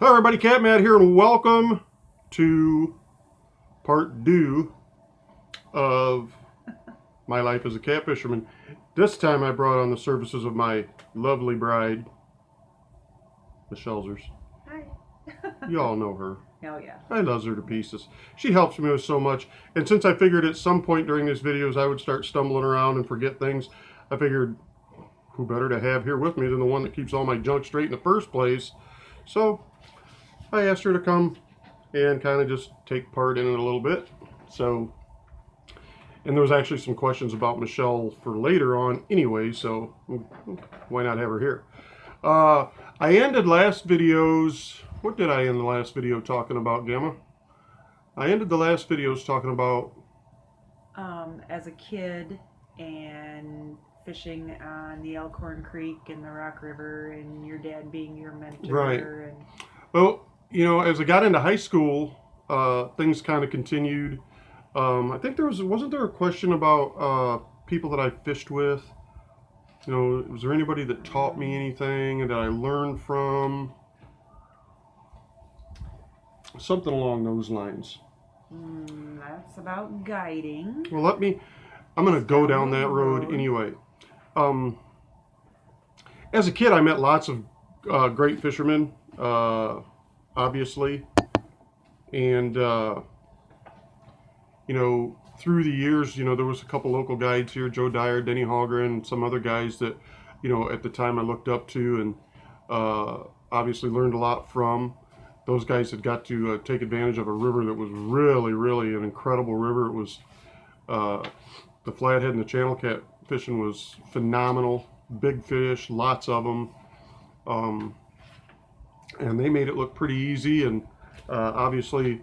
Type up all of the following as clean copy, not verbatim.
Hello everybody, Catmatt here, and welcome to part 2 of my life as a catfisherman. This time I brought on the services of my lovely bride, Michelle's. Hi. You all know her. Oh yeah. I love her to pieces. She helps me with so much, and since I figured at some point during these videos I would start stumbling around and forget things, I figured who better to have here with me than the one that keeps all my junk straight in the first place. So I asked her to come and kind of just take part in it a little bit. So, and there was actually some questions about Michelle for later on anyway, so why not have her here? I ended last videos, what did I end the last video talking about, Gamma? I ended the last videos talking about as a kid and fishing on the Elkhorn Creek and the Rock River and your dad being your mentor. Right. And well, you know, as I got into high school, things kind of continued. I think wasn't there a question about people that I fished with? You know, was there anybody that taught me anything that I learned from? Something along those lines. That's about guiding. Well, I'm going to go down that road anyway. As a kid, I met lots of great fishermen, obviously. And, you know, through the years, you know, there was a couple local guides here, Joe Dyer, Denny Hallgren, some other guys that, you know, at the time I looked up to and obviously learned a lot from. Those guys had got to take advantage of a river that was really, really an incredible river. It was, the flathead and the channel cat fishing was phenomenal. Big fish, lots of them. And they made it look pretty easy, and obviously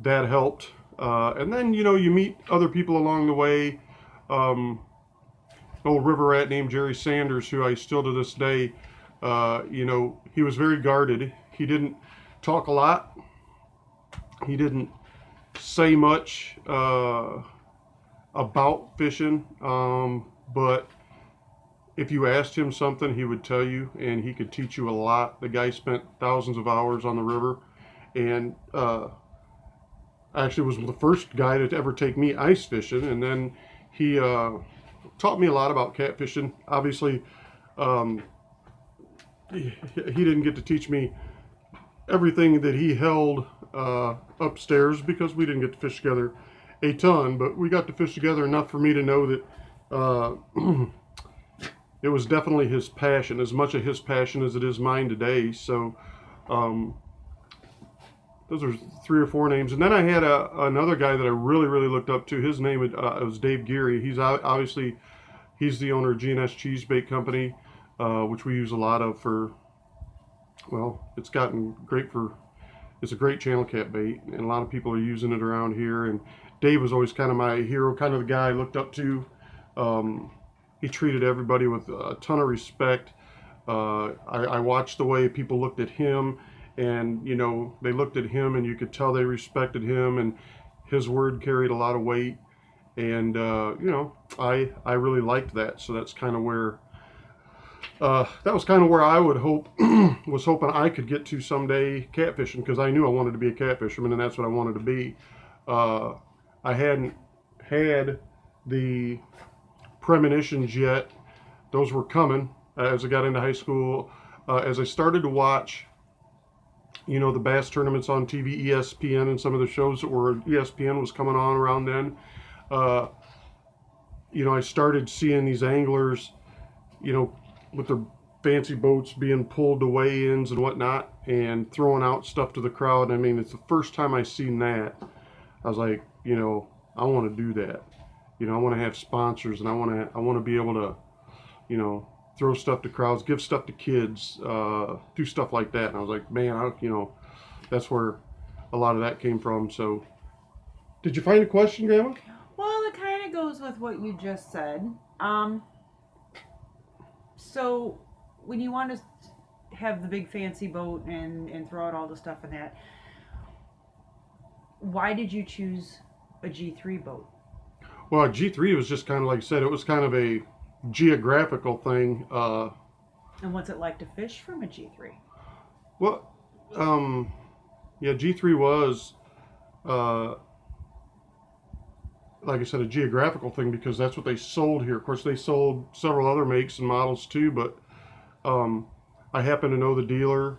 that helped. And then, you know, you meet other people along the way. Old river rat named Jerry Sanders, who I still to this day, you know, he was very guarded. He didn't talk a lot. He didn't say much about fishing, but if you asked him something, he would tell you, and he could teach you a lot. The guy spent thousands of hours on the river, and actually was the first guy to ever take me ice fishing, and then he taught me a lot about catfishing. Obviously, he didn't get to teach me everything that he held upstairs because we didn't get to fish together a ton, but we got to fish together enough for me to know that it was definitely his passion, as much of his passion as it is mine today. So those are 3 or 4 names. And then I had another guy that I really, really looked up to. His name was Dave Geary. He's obviously, he's the owner of G&S Cheese Bait Company, which we use a lot of for, well, it's gotten great for, it's a great channel cat bait, and a lot of people are using it around here. And Dave was always kind of my hero, kind of the guy I looked up to. He treated everybody with a ton of respect. I watched the way people looked at him, and, you know, they looked at him and you could tell they respected him, and his word carried a lot of weight. And, you know, I really liked that. So that's kind of where, that was kind of where I would was hoping I could get to someday catfishing, because I knew I wanted to be a catfisherman, and that's what I wanted to be. I hadn't had the premonitions yet. Those were coming as I got into high school. As I started to watch, you know, the bass tournaments on TV, ESPN, and some of the shows that were ESPN was coming on around then, you know, I started seeing these anglers, you know, with their fancy boats being pulled to weigh-ins and whatnot, and throwing out stuff to the crowd. I mean, it's the first time I seen that. I was like, you know, I want to do that. You know, I want to have sponsors, and I want to be able to, you know, throw stuff to crowds, give stuff to kids, do stuff like that. And I was like, man, you know, that's where a lot of that came from. So, did you find a question, Grandma? Well, it kind of goes with what you just said. So when you want to have the big fancy boat and throw out all the stuff in that, why did you choose a G3 boat? Well, G3 was just kind of, like I said, it was kind of a geographical thing. And what's it like to fish from a G3? Well, Yeah, G3 was, uh, like I said, a geographical thing because that's what they sold here. Of course, they sold several other makes and models too, but um, I happen to know the dealer,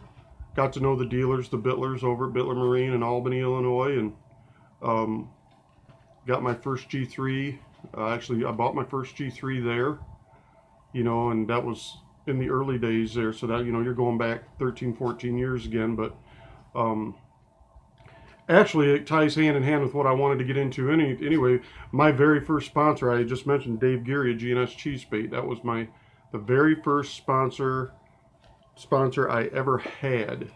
got to know the dealers, the Bittlers over at Bittler Marine in Albany, Illinois, and um, got my first G3. Actually, I bought my first G3 there, and that was in the early days there. So that, you're going back 13, 14 years again, but um, actually it ties hand in hand with what I wanted to get into anyway. My very first sponsor, I just mentioned Dave Geary at GNS Cheese Bait. That was the very first sponsor I ever had.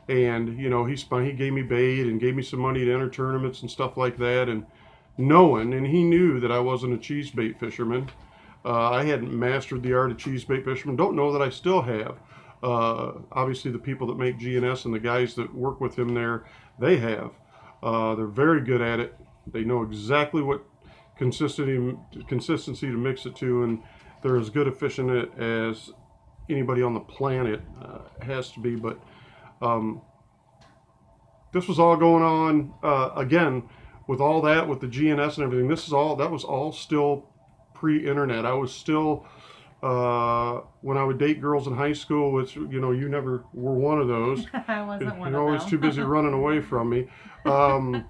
And he gave me bait and gave me some money to enter tournaments and stuff like that. And he knew that I wasn't a cheese bait fisherman. I hadn't mastered the art of cheese bait fisherman. Don't know that I still have. Obviously, the people that make GNS and the guys that work with him there, they have. They're very good at it. They know exactly what consistency to mix it to, and they're as good at fishing it as anybody on the planet has to be. But this was all going on again with all that, with the GNS and everything. That was all still pre-internet. I was still when I would date girls in high school, which you never were one of those. I wasn't one You're of always them. too busy running away from me. The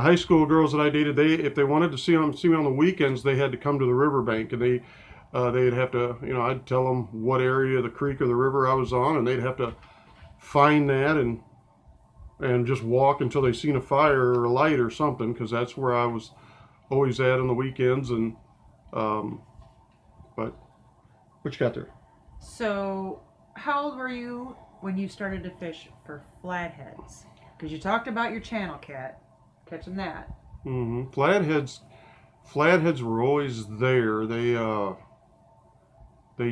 high school girls that I dated, if they wanted to see me on the weekends, they had to come to the riverbank, and they'd have to, I'd tell them what area of the creek or the river I was on, and they'd have to find that and just walk until they seen a fire or a light or something, because that's where I was always at on the weekends. And but what you got there? So, how old were you when you started to fish for flatheads? Because you talked about your channel cat, catching that. Mm-hmm. Flatheads were always there. They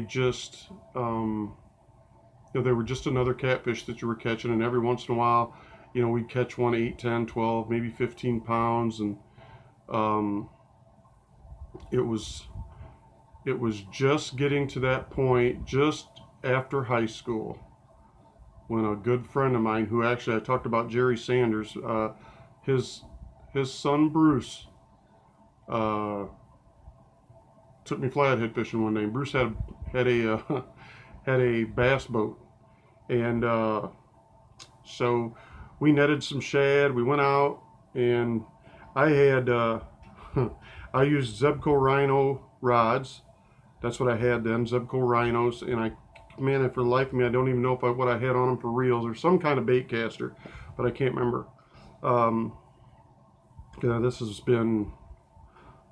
just they were just another catfish that you were catching, and every once in a while, we'd catch one 8, 10, 12, maybe 15 pounds, and um, it was just getting to that point just after high school when a good friend of mine, who actually I talked about, Jerry Sanders, his son Bruce took me flathead fishing one day. Bruce had a bass boat, and so we netted some shad. We went out, and I had I used Zebco Rhino rods. That's what I had then, Zebco Rhinos, and man, for the life of me, I don't even know what I had on them for reels or some kind of bait caster, but I can't remember. This has been,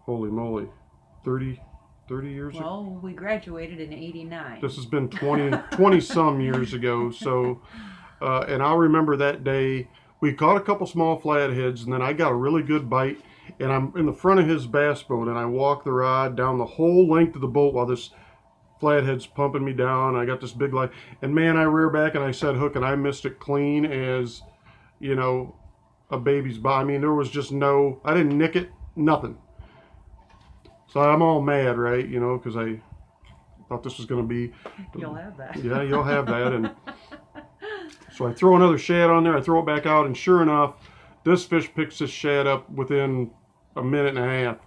holy moly, 30 years ago. Well, we graduated in '89. This has been 20 some years ago. So, and I'll remember that day, we caught a couple small flatheads, and then I got a really good bite, and I'm in the front of his bass boat, and I walk the rod down the whole length of the boat while this flathead's pumping me down. I got this big line, and man, I rear back and I set hook, and I missed it clean as, a baby's body. I mean, there was just I didn't nick it, nothing. So I'm all mad, right? Because I thought this was going to be. You'll have that. Yeah, you'll have that. And so I throw another shad on there. I throw it back out, and sure enough, this fish picks this shad up within a minute and a half.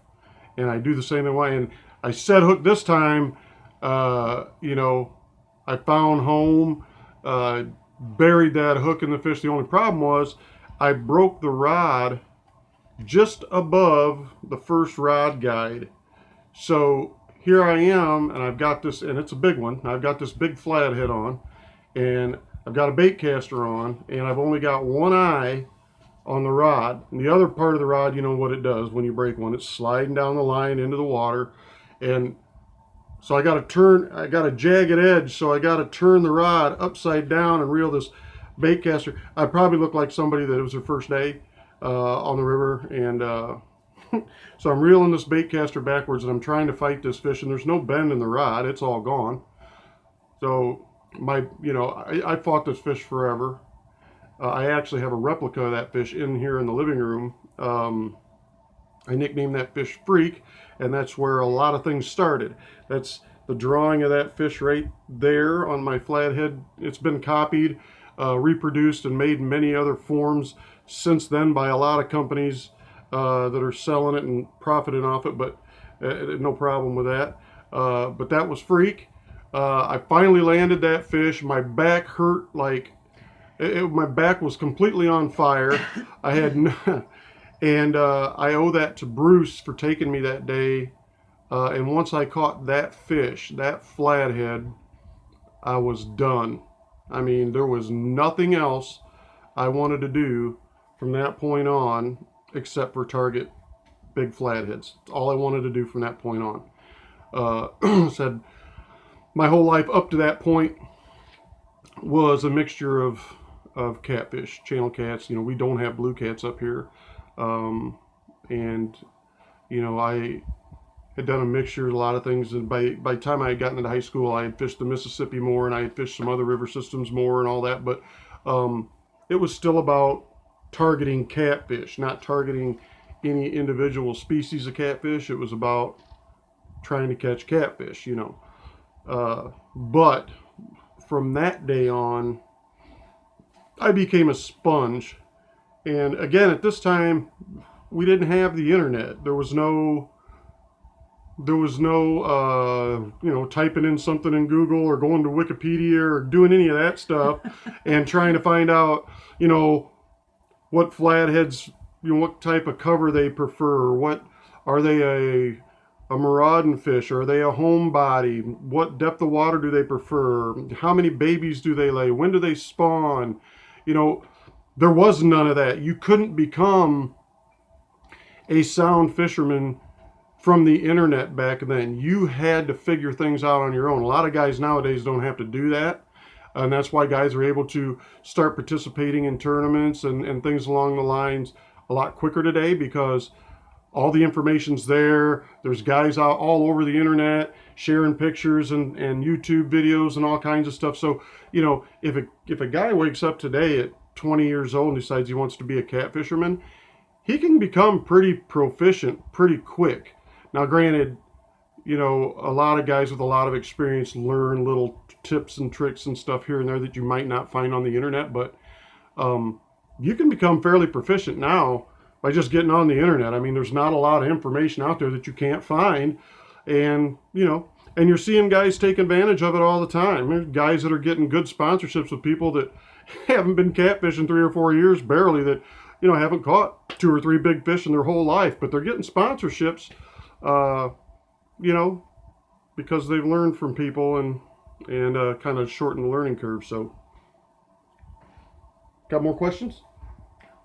And I do the same thing. And I set hook this time. I found home, buried that hook in the fish. The only problem was I broke the rod just above the first rod guide. So here I am, and I've got this, and it's a big one. I've got this big flathead on, and I've got a bait caster on, and I've only got one eye on the rod. And the other part of the rod, you know what it does when you break one. It's sliding down the line into the water. And so I got a jagged edge, so I got to turn the rod upside down and reel this bait caster. I probably look like somebody that it was their first day on the river, and so I'm reeling this bait caster backwards, and I'm trying to fight this fish, and there's no bend in the rod. It's all gone. So I fought this fish forever. I actually have a replica of that fish in here in the living room. I nicknamed that fish Freak, and that's where a lot of things started. That's the drawing of that fish right there on my flathead. It's been copied, reproduced, and made in many other forms since then by a lot of companies that are selling it and profiting off it, but no problem with that. But that was freak. I finally landed that fish. My back hurt like my back was completely on fire. I had and I owe that to Bruce for taking me that day. And once I caught that fish, that flathead, I was done. I mean, there was nothing else I wanted to do from that point on except for target big flatheads. That's all I wanted to do from that point on. Said my whole life up to that point was a mixture of catfish, channel cats. We don't have blue cats up here. And, I had done a mixture of a lot of things. And by the time I had gotten into high school, I had fished the Mississippi more and I had fished some other river systems more and all that. But it was still about targeting catfish, not targeting any individual species of catfish. It was about trying to catch catfish, But from that day on, I became a sponge. And again, at this time, we didn't have the internet. There was no typing in something in Google or going to Wikipedia or doing any of that stuff and trying to find out, what flatheads, what type of cover they prefer. What are they, a marauding fish? Are they a homebody? What depth of water do they prefer? How many babies do they lay? When do they spawn? There was none of that. You couldn't become a sound fisherman from the internet back then. You had to figure things out on your own. A lot of guys nowadays don't have to do that. And that's why guys are able to start participating in tournaments and things along the lines a lot quicker today because all the information's there. There's guys out all over the internet sharing pictures and YouTube videos and all kinds of stuff. So, if a guy wakes up today at 20 years old and decides he wants to be a catfisherman, he can become pretty proficient pretty quick. Now, granted, a lot of guys with a lot of experience learn little tips and tricks and stuff here and there that you might not find on the internet, but you can become fairly proficient now by just getting on the internet. I mean, there's not a lot of information out there that you can't find, and and you're seeing guys take advantage of it all the time. There's guys that are getting good sponsorships with people that haven't been catfishing 3 or 4 years, barely, that haven't caught 2 or 3 big fish in their whole life, but they're getting sponsorships, because they've learned from people and kind of shortened the learning curve. So, got more questions?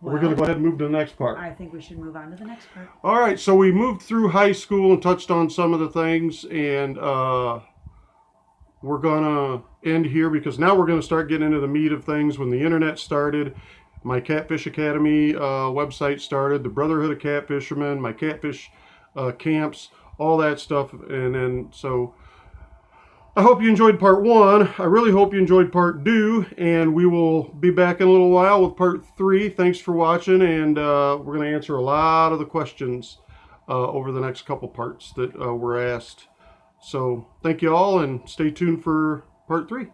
We're going to go ahead and move to the next part. I think we should move on to the next part. All right, so we moved through high school and touched on some of the things, and we're going to end here because now we're going to start getting into the meat of things. When the internet started, my Catfish Academy website started, the Brotherhood of Catfishermen, my catfish camps, all that stuff. And then, so I hope you enjoyed part 1. I really hope you enjoyed part 2, and we will be back in a little while with part 3. Thanks for watching, and we're going to answer a lot of the questions over the next couple parts that were asked. So thank you all, and stay tuned for part 3.